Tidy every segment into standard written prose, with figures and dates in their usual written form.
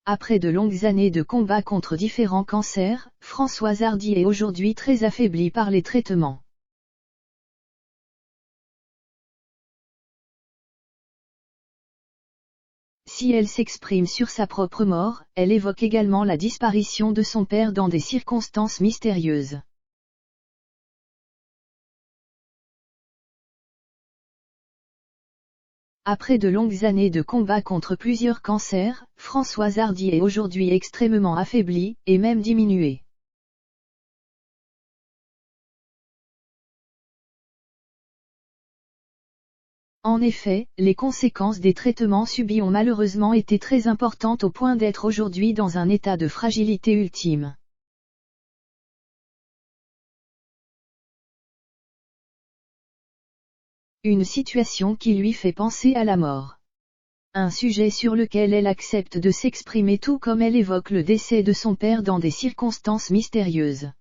Après de longues années de combat contre différents cancers, Françoise Hardy est aujourd'hui très affaiblie par les traitements. Si elle s'exprime sur sa propre mort, elle évoque également la disparition de son père dans des circonstances mystérieuses. Après de longues années de combat contre plusieurs cancers, Françoise Hardy est aujourd'hui extrêmement affaiblie, et même diminuée. En effet, les conséquences des traitements subis ont malheureusement été très importantes au point d'être aujourd'hui dans un état de fragilité ultime. Une situation qui lui fait penser à la mort. Un sujet sur lequel elle accepte de s'exprimer tout comme elle évoque le décès de son père dans des circonstances mystérieuses.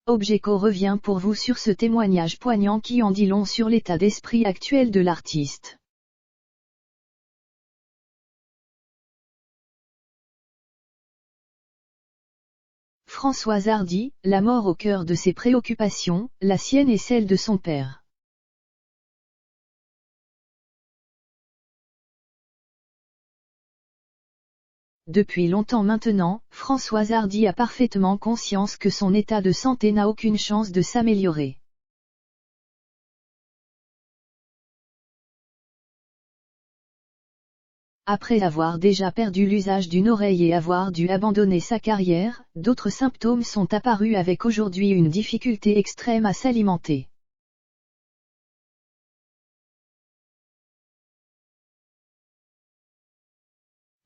Objeco revient pour vous sur ce témoignage poignant qui en dit long sur l'état d'esprit actuel de l'artiste. Françoise Hardy, la mort au cœur de ses préoccupations, la sienne et celle de son père. Depuis longtemps maintenant, Françoise Hardy a parfaitement conscience que son état de santé n'a aucune chance de s'améliorer. Après avoir déjà perdu l'usage d'une oreille et avoir dû abandonner sa carrière, d'autres symptômes sont apparus avec aujourd'hui une difficulté extrême à s'alimenter.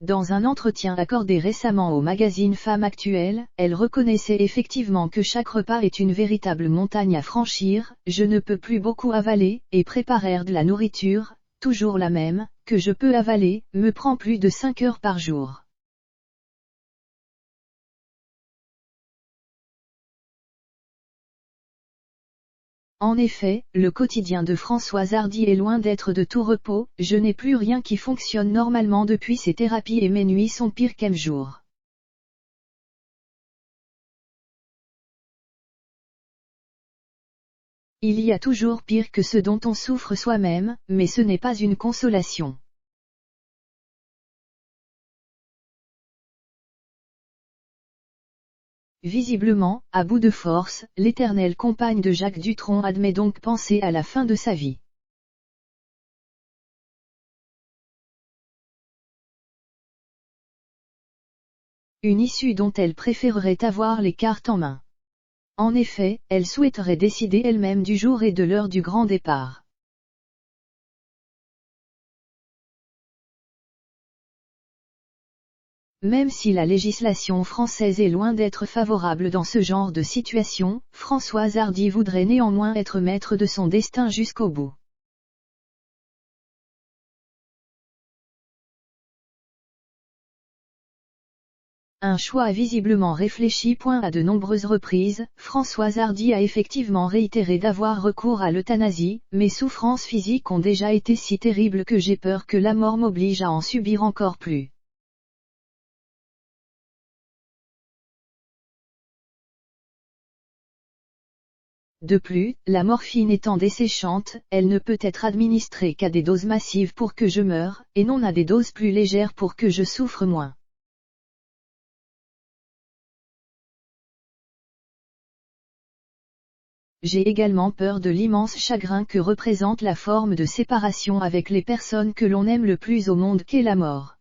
Dans un entretien accordé récemment au magazine Femme Actuelle, elle reconnaissait effectivement que chaque repas est une véritable montagne à franchir, je ne peux plus beaucoup avaler, et préparer de la nourriture, toujours la même, que je peux avaler, me prend plus de 5 heures par jour. En effet, le quotidien de Françoise Hardy est loin d'être de tout repos, je n'ai plus rien qui fonctionne normalement depuis ces thérapies et mes nuits sont pires qu'un jour. Il y a toujours pire que ce dont on souffre soi-même, mais ce n'est pas une consolation. Visiblement, à bout de force, l'éternelle compagne de Jacques Dutronc admet donc penser à la fin de sa vie. Une issue dont elle préférerait avoir les cartes en main. En effet, elle souhaiterait décider elle-même du jour et de l'heure du grand départ. Même si la législation française est loin d'être favorable dans ce genre de situation, Françoise Hardy voudrait néanmoins être maître de son destin jusqu'au bout. Un choix visiblement réfléchi. À de nombreuses reprises, Françoise Hardy a effectivement réitéré d'avoir recours à l'euthanasie, mes souffrances physiques ont déjà été si terribles que j'ai peur que la mort m'oblige à en subir encore plus. De plus, la morphine étant desséchante, elle ne peut être administrée qu'à des doses massives pour que je meure, et non à des doses plus légères pour que je souffre moins. J'ai également peur de l'immense chagrin que représente la forme de séparation avec les personnes que l'on aime le plus au monde qu'est la mort.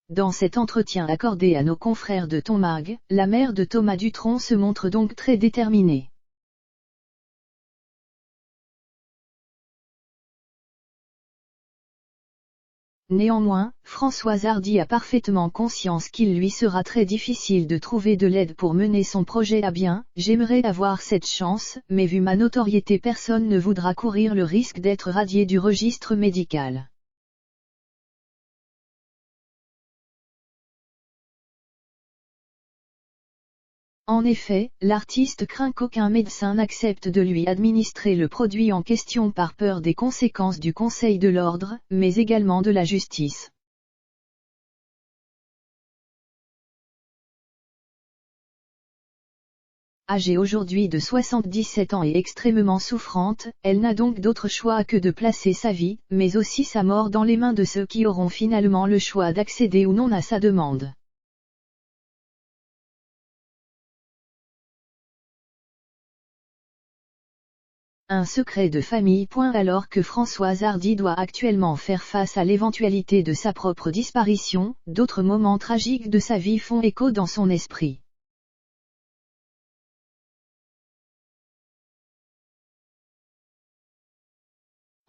Dans cet entretien accordé à nos confrères de Tonmag, la mère de Thomas Dutronc se montre donc très déterminée. Néanmoins, Françoise Hardy a parfaitement conscience qu'il lui sera très difficile de trouver de l'aide pour mener son projet à bien, j'aimerais avoir cette chance, mais vu ma notoriété personne ne voudra courir le risque d'être radié du registre médical. En effet, l'artiste craint qu'aucun médecin n'accepte de lui administrer le produit en question par peur des conséquences du Conseil de l'ordre, mais également de la justice. Âgée aujourd'hui de 77 ans et extrêmement souffrante, elle n'a donc d'autre choix que de placer sa vie, mais aussi sa mort dans les mains de ceux qui auront finalement le choix d'accéder ou non à sa demande. Un secret de famille. Alors que Françoise Hardy doit actuellement faire face à l'éventualité de sa propre disparition, d'autres moments tragiques de sa vie font écho dans son esprit.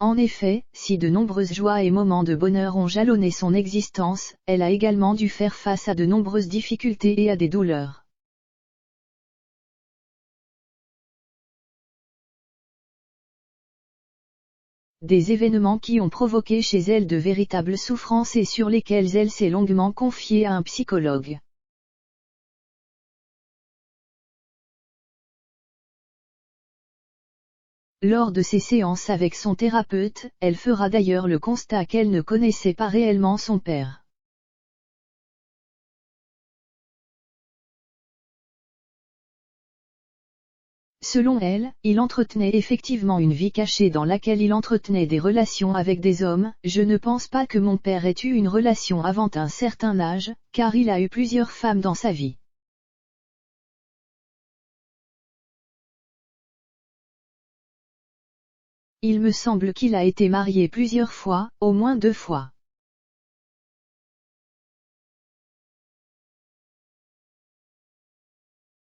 En effet, si de nombreuses joies et moments de bonheur ont jalonné son existence, elle a également dû faire face à de nombreuses difficultés et à des douleurs. Des événements qui ont provoqué chez elle de véritables souffrances et sur lesquelles elle s'est longuement confiée à un psychologue. Lors de ses séances avec son thérapeute, elle fera d'ailleurs le constat qu'elle ne connaissait pas réellement son père. Selon elle, il entretenait effectivement une vie cachée dans laquelle il entretenait des relations avec des hommes. Je ne pense pas que mon père ait eu une relation avant un certain âge, car il a eu plusieurs femmes dans sa vie. Il me semble qu'il a été marié plusieurs fois, au moins 2 fois.